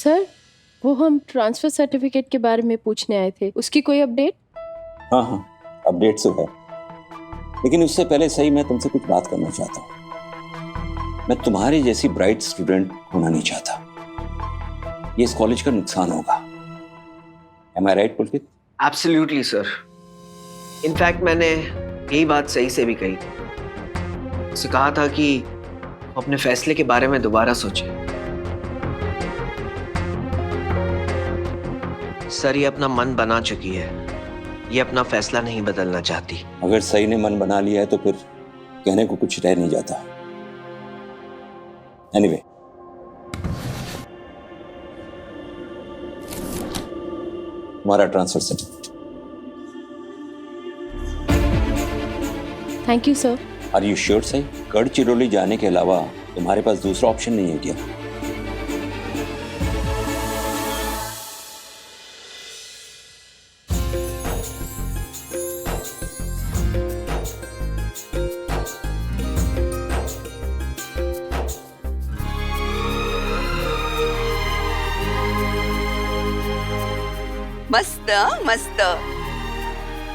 Sir, वो हम transfer certificate के बारे में पूछने आए थे, उसकी कोई अपडेट? हाँ हाँ, अपडेट तो है, लेकिन उससे पहले सही मैं तुमसे कुछ बात करना चाहता हूँ। मैं तुम्हारी जैसी ब्राइट स्टूडेंट होना नहीं चाहता। ये इस कॉलेज का नुकसान होगा। Am I right, Pulkit? Absolutely sir. In fact मैंने यही बात सही से भी कही थी। उसे कहा था कि वो अपने फैसले के बारे में दोबारा सोचे। सर, ये अपना मन बना चुकी है, ये अपना फैसला नहीं बदलना चाहती। अगर सही ने मन बना लिया है तो फिर कहने को कुछ रह नहीं जाता। एनीवे, तुम्हारा transfer certificate. Thank you sir. Are you sure सही? गढ़चिरौली जाने के अलावा तुम्हारे पास दूसरा ऑप्शन नहीं है क्या? मस्त मस्त।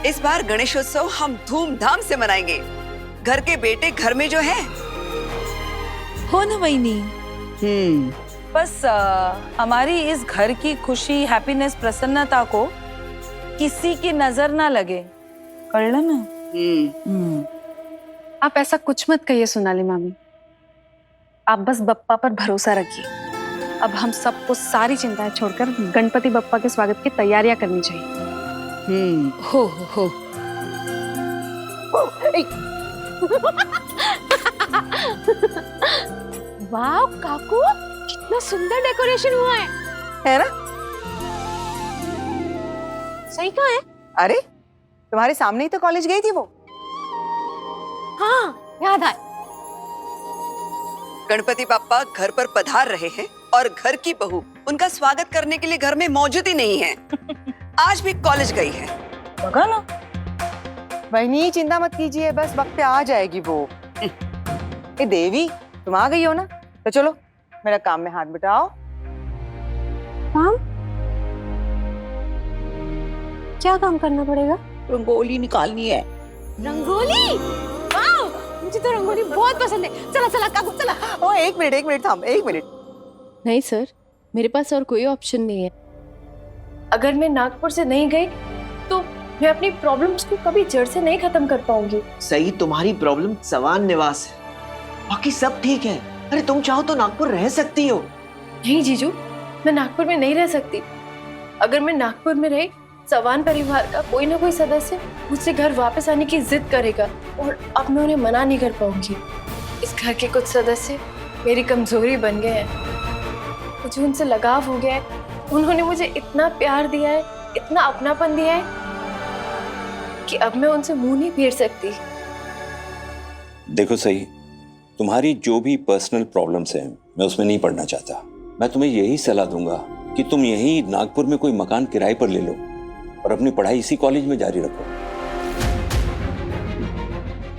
इस बार गणेशोत्सव हम धूमधाम से मनाएंगे। घर के बेटे घर में जो है। हो ना वहीनी। बस हमारी इस घर की खुशी, हैप्पीनेस, प्रसन्नता को किसी की नजर ना लगे, कळलं ना? आप ऐसा कुछ मत कहिए सोनाली मामी। आप बस बप्पा पर भरोसा रखिए। अब हम सबको सारी चिंताएं छोड़कर गणपति बप्पा के स्वागत की तैयारियां करनी चाहिए। हो वाह काकू, कितना सुंदर डेकोरेशन हुआ है ना? सही कहा है। अरे तुम्हारे सामने ही तो कॉलेज गई थी वो। हाँ, याद आया। गणपति बप्पा घर पर पधार रहे हैं और घर की बहू उनका स्वागत करने के लिए घर में मौजूद ही नहीं है। आज भी कॉलेज गई है। बघा ना। वही चिंता मत कीजिए, बस वक्त पे आ जाएगी वो। ए देवी, तुम आ गई हो ना, तो चलो मेरा काम में हाथ बटाओ। काम? क्या काम करना पड़ेगा? रंगोली निकालनी है। रंगोली? वाह, मुझे तो रंगोली बहुत पसंद है। चला चला काकू चला। ओ एक मिनट थाम, एक मिनट। नहीं सर, मेरे पास और कोई ऑप्शन नहीं है। अगर मैं नागपुर से नहीं गई तो मैं अपनी प्रॉब्लम्स को कभी जड़ से नहीं खत्म कर पाऊंगी। सही, तुम्हारी प्रॉब्लम सवान निवास है, बाकी सब ठीक है। अरे तुम चाहो तो नागपुर रह सकती हो। नहीं जीजू, मैं नागपुर में नहीं रह सकती। अगर मैं नागपुर में रही, सवान परिवार का कोई ना कोई सदस्य मुझसे घर वापस आने की जिद करेगा और अब मैं उन्हें मना नहीं कर पाऊंगी। इस घर के कुछ सदस्य मेरी कमजोरी बन गए हैं। मुझे उनसे लगाव हो गया है। उन्होंने मुझे इतना प्यार दिया है, इतना अपनापन दिया है कि अब मैं उनसे मुंह नहीं फेर सकती। देखो सही, तुम्हारी जो भी पर्सनल प्रॉब्लम्स हैं, मैं उसमें नहीं पड़ना चाहता। मैं तुम्हें यही सलाह दूंगा कि तुम यहीं नागपुर में कोई मकान किराए पर ले लो और अपनी पढ़ाई इसी कॉलेज में जारी रखो।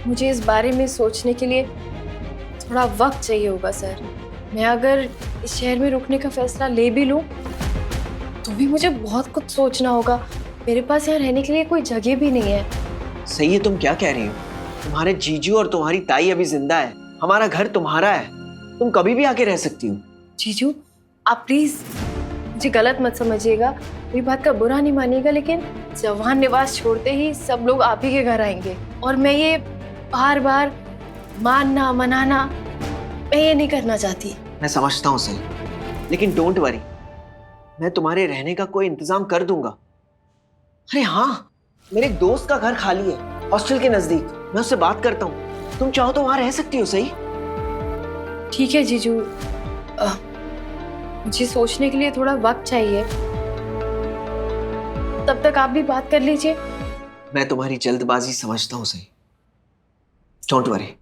मुझे इस बारे में सोचने के लिए थोड़ा वक्त चाहिए होगा सर। मैं अगर इस शहर में रुकने का फैसला ले भी लूं तो भी मुझे बहुत कुछ सोचना होगा। मेरे पास यहाँ रहने के लिए कोई जगह भी नहीं है। सही है, तुम क्या कह रही हो? तुम्हारे जीजू और तुम्हारी ताई अभी जिंदा है। हमारा घर तुम्हारा है, तुम कभी भी आके रह सकती हो। जीजू, आप प्लीज मुझे गलत मत समझिएगा, मेरी बात का बुरा नहीं मानिएगा, लेकिन जवान निवास छोड़ते ही सब लोग आप ही के घर आएंगे और मैं ये बार बार मानना मनाना मैं ये नहीं करना चाहती। मैं समझता हूँ सही, लेकिन डोंट वरी, मैं तुम्हारे रहने का कोई इंतजाम कर दूंगा। अरे हाँ, मेरे एक दोस्त का घर खाली है हॉस्टल के नजदीक, मैं उससे बात करता हूँ। तुम चाहो तो वहां रह सकती हो। सही? ठीक है जीजू, मुझे सोचने के लिए थोड़ा वक्त चाहिए, तब तक आप भी बात कर लीजिए। मैं तुम्हारी जल्दबाजी समझता हूँ सही, don't worry.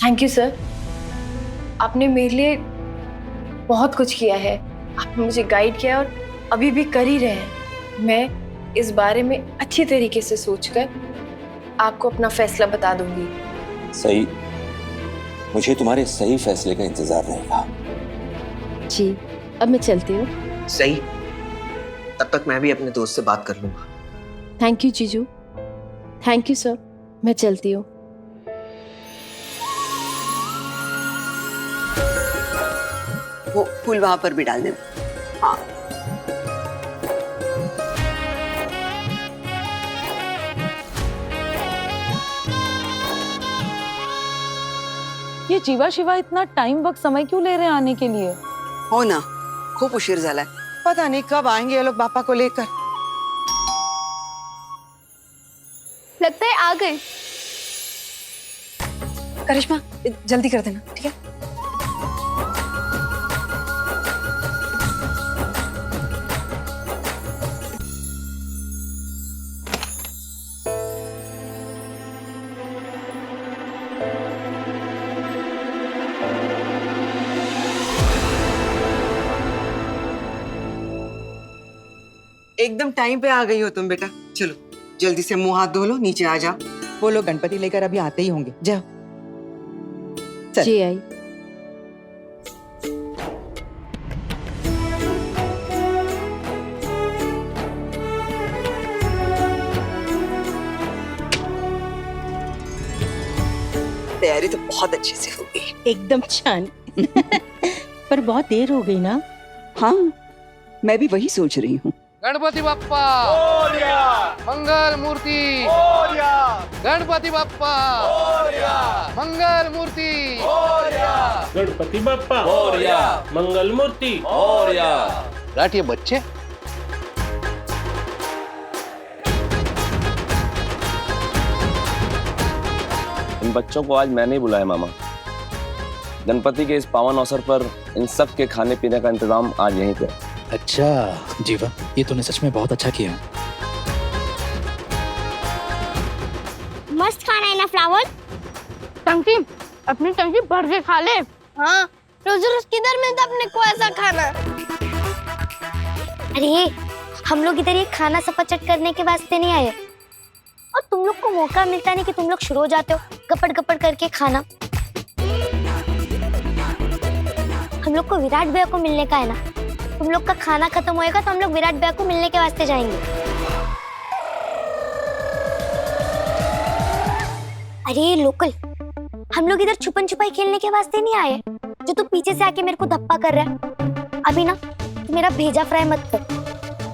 Thank you sir, आपने मेरे लिए बहुत कुछ किया है। आपने मुझे गाइड किया और अभी भी कर ही रहे हैं। मैं इस बारे में अच्छी तरीके से सोचकर आपको अपना फैसला बता दूंगी। सही, मुझे तुम्हारे सही फैसले का इंतजार रहेगा। जी अब मैं चलती हूँ। सही, तब तक मैं भी अपने दोस्त से बात कर लूंगा। थैंक यू जीजू। Thank you sir. मैं चलती हूँ। वो फूल वहां पर भी डाल देना। हाँ, ये जीवा शिवा इतना टाइम वक्त समय क्यों ले रहे हैं आने के लिए? हो ना, खूप उशीर झालाय। पता नहीं कब आएंगे ये लोग पापा को लेकर। लगता है आ गए। करिश्मा जल्दी कर देना, ठीक है? एकदम टाइम पे आ गई हो तुम बेटा। चलो जल्दी से मुंह हाथ धो लो, नीचे आ जाओ। वो लोग गणपति लेकर अभी आते ही होंगे, जाओ। चल। जी आई। तैयारी तो बहुत अच्छे से हो गई। एकदम छान। पर बहुत देर हो गई ना। हाँ, मैं भी वही सोच रही हूँ। गणपति बाप्पा मंगल मूर्ति, गणपति बाप्पा मंगल मूर्ति, गणपति बाप्पा मंगल मूर्ति। राट ये बच्चे इन बच्चों को आज मैंने ही बुलाया मामा। गणपति के इस पावन अवसर पर इन सब के खाने पीने का इंतजाम आज यहीं पे। अच्छा जीवा, ये तूने सच में बहुत अच्छा किया। मस्त खाना है ना फ्लावर। टंकी अपनी टंकी भर के खा ले। हाँ, रोज रोज किधर मिलता अपने को ऐसा खाना। अरे हम लोग इधर ये खाना सफाचट करने के वास्ते नहीं आए, और तुम लोग को मौका मिलता नहीं कि तुम लोग शुरू हो जाते हो गपड़ गपड़ करके खाना। हम लोग को विराट भैया को मिलने का है ना। तुम लोग का खाना खत्म होएगा तो हम लोग विराट भैया को मिलने के वास्ते जाएंगे। अरे लोकल, हम लोग इधर छुपन छुपाई खेलने के वास्ते नहीं आए जो तू पीछे से आके मेरे को धप्पा कर रहा है। अभी ना तू मेरा भेजा फ्राई मत कर।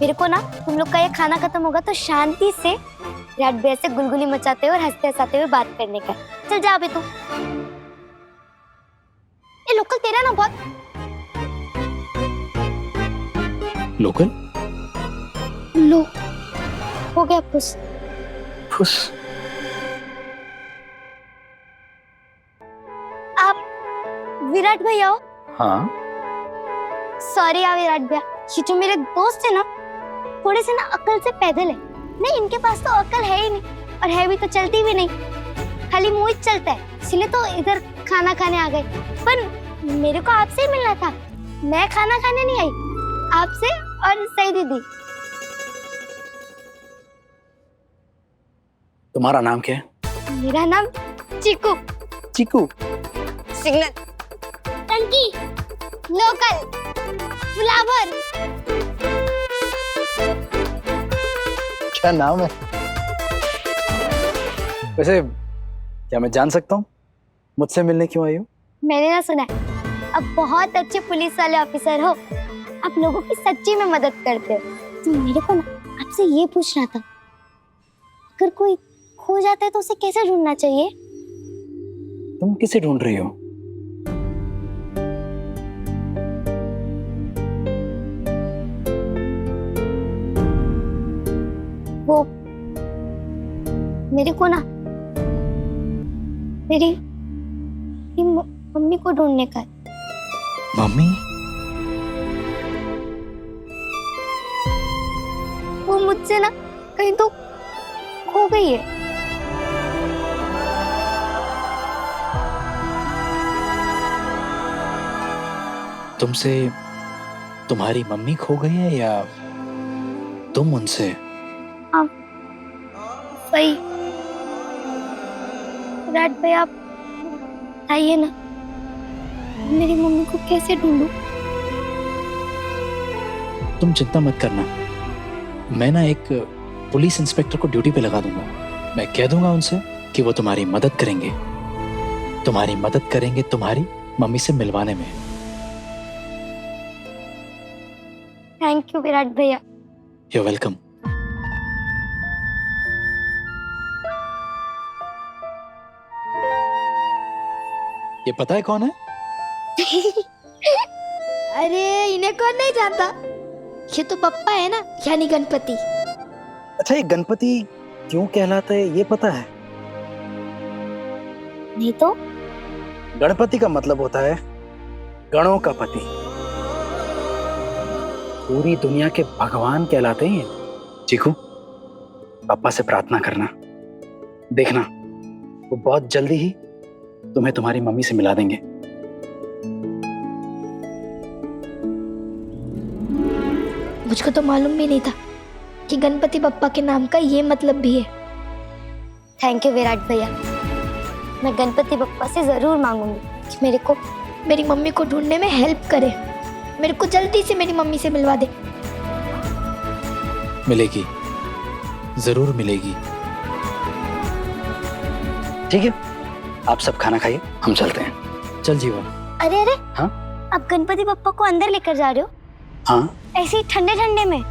मेरे को ना तुम लोग का ये खाना खत्म होगा तो शांति से विराट भैया से गुलगुली मचाते हुए और हंसते हंसाते हुए बात करने का। चल जा अभी तू। ये लोकल तेरा ना बहुत लोकल लो हो गया फुस। फुस। आप विराट भैया हो? हाँ। सॉरी यार विराट भैया, ये जो मेरे दोस्त है ना थोड़े से ना अकल से पैदल है। नहीं, इनके पास तो अकल है ही नहीं, और है भी तो चलती भी नहीं, खाली मुंह ही चलता है। इसलिए तो इधर खाना खाने आ गए। पर मेरे को आपसे ही मिलना था। मैं खाना खाने नहीं आई, आपसे और सही दीदी। तुम्हारा नाम क्या है? मेरा नाम चीकू। चीकू। सिग्नल, टंकी, लोकल, फ्लावर। क्या नाम है? वैसे क्या मैं जान सकता हूँ मुझसे मिलने क्यों आई हो? मैंने ना सुना है अब बहुत अच्छे पुलिस वाले ऑफिसर हो, आप लोगों की सच्ची में मदद करते हो। तो मेरे को ना आपसे ये पूछना था, अगर कोई खो जाता है तो उसे कैसे ढूंढना चाहिए? तुम किसे ढूंढ रही हो? वो मेरे को ना मेरी मम्मी को ढूंढने का है। मम्मी? वो मुझसे ना कहीं तो खो गई है। तुमसे तुम्हारी मम्मी खो गई है या तुम उनसे? हाँ सही। विराट भैया आप बताइए ना, मेरी मम्मी को कैसे ढूंढूं? तुम चिंता मत करना, मैं ना एक पुलिस इंस्पेक्टर को ड्यूटी पे लगा दूंगा। मैं कह दूंगा उनसे कि वो तुम्हारी मदद करेंगे, तुम्हारी मम्मी से मिलवाने में। थैंक यू विराट भैया। You're welcome. ये पता है कौन है? अरे इन्हें कौन नहीं जानता, ये तो पप्पा है ना, यानी गणपति। अच्छा, ये गणपति क्यों कहलाता है ये पता है? नहीं तो? गणपति का मतलब होता है गणों का पति। पूरी दुनिया के भगवान कहलाते हैं। चीकू, पापा से प्रार्थना करना, देखना वो बहुत जल्दी ही तुम्हें तुम्हारी मम्मी से मिला देंगे। मुझको तो मालूम भी नहीं था कि गणपति बप्पा के नाम का ये मतलब भी है। थैंक यू विराट भैया। मैं गणपति बप्पा से जरूर मांगूंगी कि मेरी मम्मी को ढूंढने में हेल्प करे, मेरे को जल्दी से मेरी मम्मी से मिलवा दे। मिलेगी, जरूर मिलेगी। ठीक है, आप सब खाना खाइए, हम चलते हैं। चल जीवन। अरे अरे, हाँ? आप गणपति बप्पा को अंदर लेकर जा रहे हो? हाँ। ऐसे ही ठंडे ठंडे में?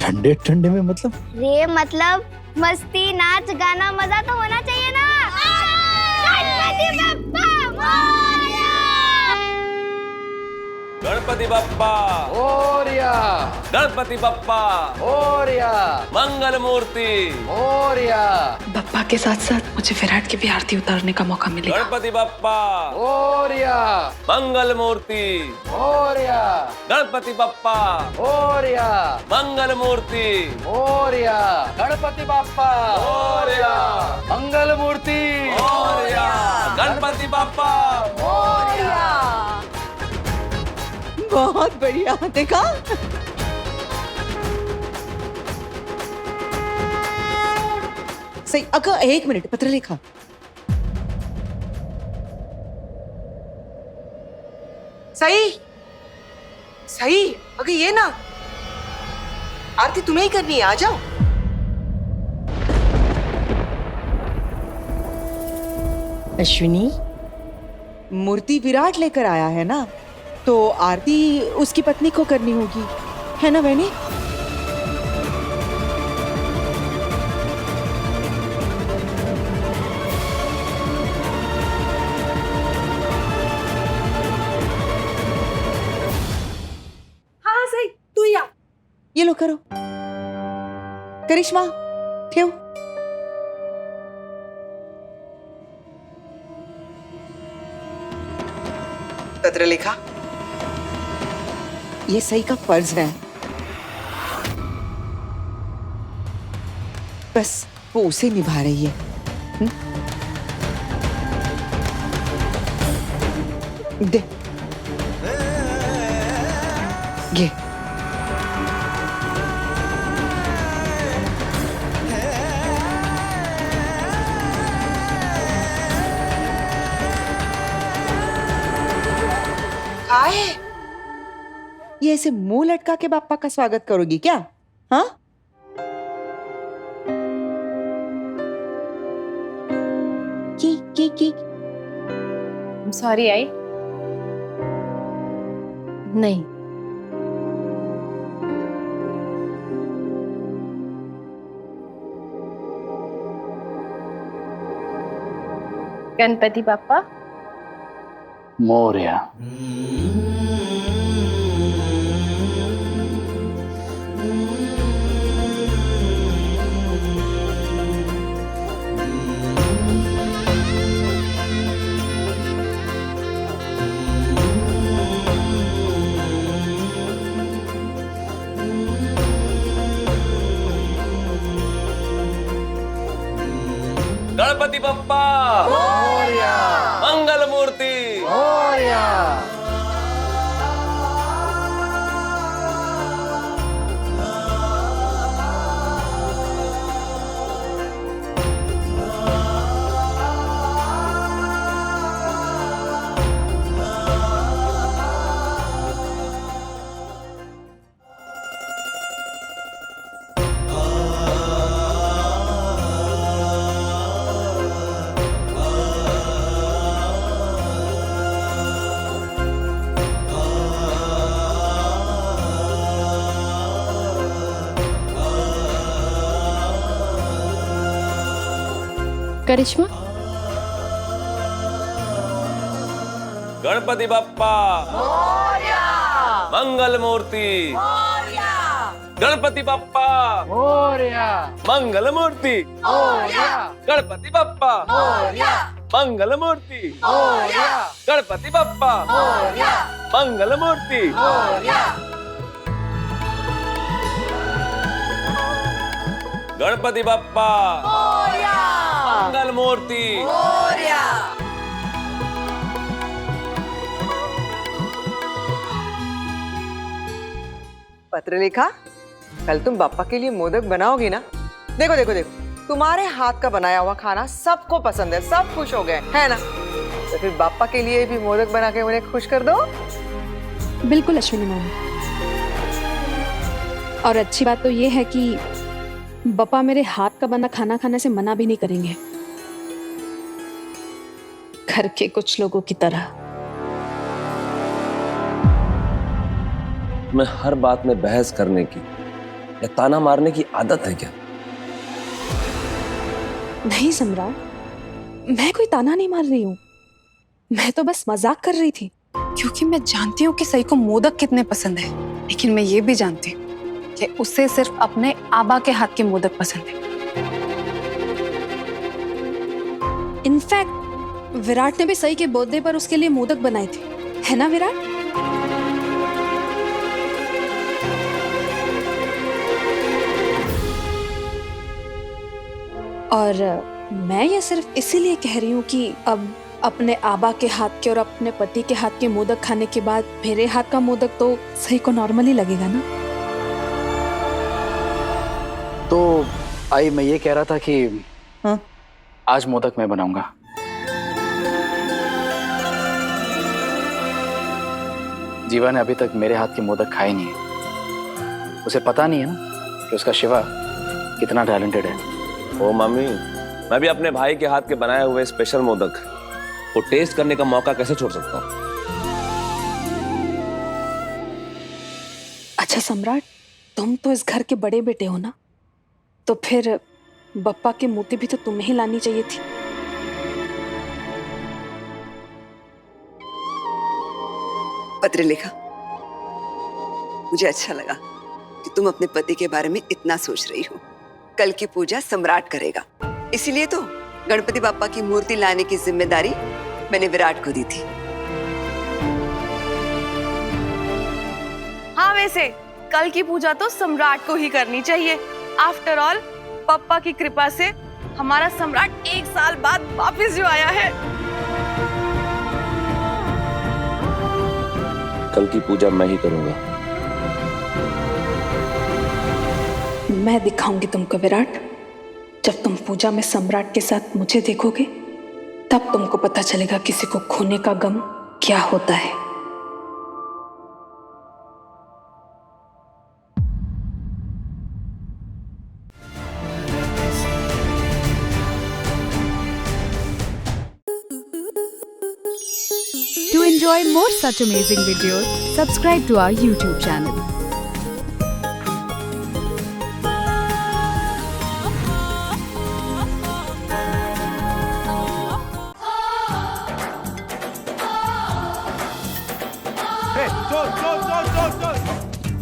ठंडे ठंडे में मतलब? रे मतलब मस्ती, नाच गाना, मजा तो होना चाहिए ना। गणपति बप्पा मोरया! गणपति बप्पा मोरया, गणपति बप्पा मोरया, मंगल मूर्ति मोरया, बप्पा के साथ साथ मुझे विराट की भी आरती उतारने का मौका मिलेगा। गणपति बप्पा मोरया, मंगल मूर्ति मोरया, गणपति बप्पा मोरया, मंगल मूर्ति मोरया, गणपति बाप्पा मोरया, मंगल मूर्ति मोरया, गणपति बप्पा मोरया। बहुत बढ़िया, देखा? सही। अगं एक मिनिट, पत्रलेखा, सही सही। अगं ये ना, आरती तुम्हें ही करनी है, आ जाओ। अश्विनी, मूर्ति विराट लेकर आया है ना, तो आरती उसकी पत्नी को करनी होगी, है ना बहनी? हाँ सही, तू ही आ। ये लो करो। करिश्मा, ठेव। पत्रलेखा, ये सही का फर्ज है, बस वो उसे निभा रही है। दे ये। आए, ये ऐसे मुंह लटका के बापा का स्वागत करोगी क्या? हाँ? की सॉरी आई नहीं। गणपति बाप्पा मोरया। गणपति बप्पा मोरया, मंगल मूर्ति मोरया। करिश्मा, गणपति बप्पा मोरया, मंगल मूर्ति मोरया, गणपति बप्पा मोरया, मंगल मूर्ति मोरया, गणपति बप्पा मोरया, मंगल मूर्ति मोरया, गणपति बप्पा मोरया, मंगल मूर्ति मोरया, गणपति बप्पा मोरया, मंगल मूर्ति मोरया। पत्रलेखा, कल तुम बाप्पा के लिए मोदक बनाओगी ना? देखो देखो देखो, तुम्हारे हाथ का बनाया हुआ खाना सबको पसंद है, सब खुश हो गए, है ना? तो फिर बाप्पा के लिए भी मोदक बना के उन्हें खुश कर दो। बिल्कुल अश्विनी मामी। और अच्छी बात तो ये है कि बप्पा मेरे हाथ का बना खाना खाने से मना भी नहीं करेंगे, घर के कुछ लोगों की तरह। तुम्हें हर बात में बहस करने की या ताना मारने की आदत है क्या? नहीं सम्राट, मैं कोई ताना नहीं मार रही हूँ, मैं तो बस मजाक कर रही थी, क्योंकि मैं जानती हूँ कि सई को मोदक कितने पसंद है, लेकिन मैं ये भी जानती हूँ कि उसे सिर्फ अपने आबा के हाथ के मोदक पसंद है। इनफैक्ट विराट ने भी सई के बर्थडे पर उसके लिए मोदक बनाए थे, है ना विराट? और मैं ये सिर्फ इसीलिए कह रही हूँ कि अब अपने आबा के हाथ के और अपने पति के हाथ के मोदक खाने के बाद मेरे हाथ का मोदक तो सही को नॉर्मली लगेगा ना। तो आई मैं ये कह रहा था कि आज मोदक मैं बनाऊंगा। जीवा ने अभी तक मेरे हाथ के मोदक खाए नहीं है, उसे पता नहीं है ना कि उसका शिवा कितना टैलेंटेड है। ओ मम्मी, मैं भी अपने भाई के हाथ के बनाए हुए स्पेशल मोदक को टेस्ट करने का मौका कैसे छोड़ सकता हूँ? अच्छा सम्राट, तुम तो इस घर के बड़े बेटे हो ना, तो फिर बप्पा की मूर्ति भी तो तुम्हें ही लानी चाहिए थी। पत्रलेखा, मुझे अच्छा लगा कि तुम अपने पति के बारे में इतना सोच रही हो। कल की पूजा सम्राट करेगा, इसीलिए तो गणपति बाप्पा की मूर्ति लाने की जिम्मेदारी मैंने विराट को दी थी। हाँ, वैसे कल की पूजा तो सम्राट को ही करनी चाहिए। आफ्टर ऑल पप्पा की कृपा से हमारा सम्राट 1 साल बाद वापस जो आया है। कल की पूजा मैं ही करूंगा। मैं दिखाऊंगी तुमको विराट, जब तुम पूजा में सम्राट के साथ मुझे देखोगे तब तुमको पता चलेगा किसी को खोने का गम क्या होता है। To enjoy more such amazing videos, subscribe to our YouTube channel.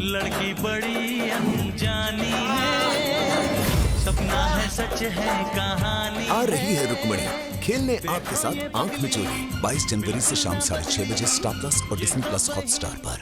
लड़की बड़ी अनजानी है, सपना है सच है कहानी। आ रही है रुक्मणी खेलने आपके साथ आंख मिचोली 22 जनवरी से शाम 6:30 बजे स्टार प्लस और डिज्नी प्लस हॉटस्टार पर।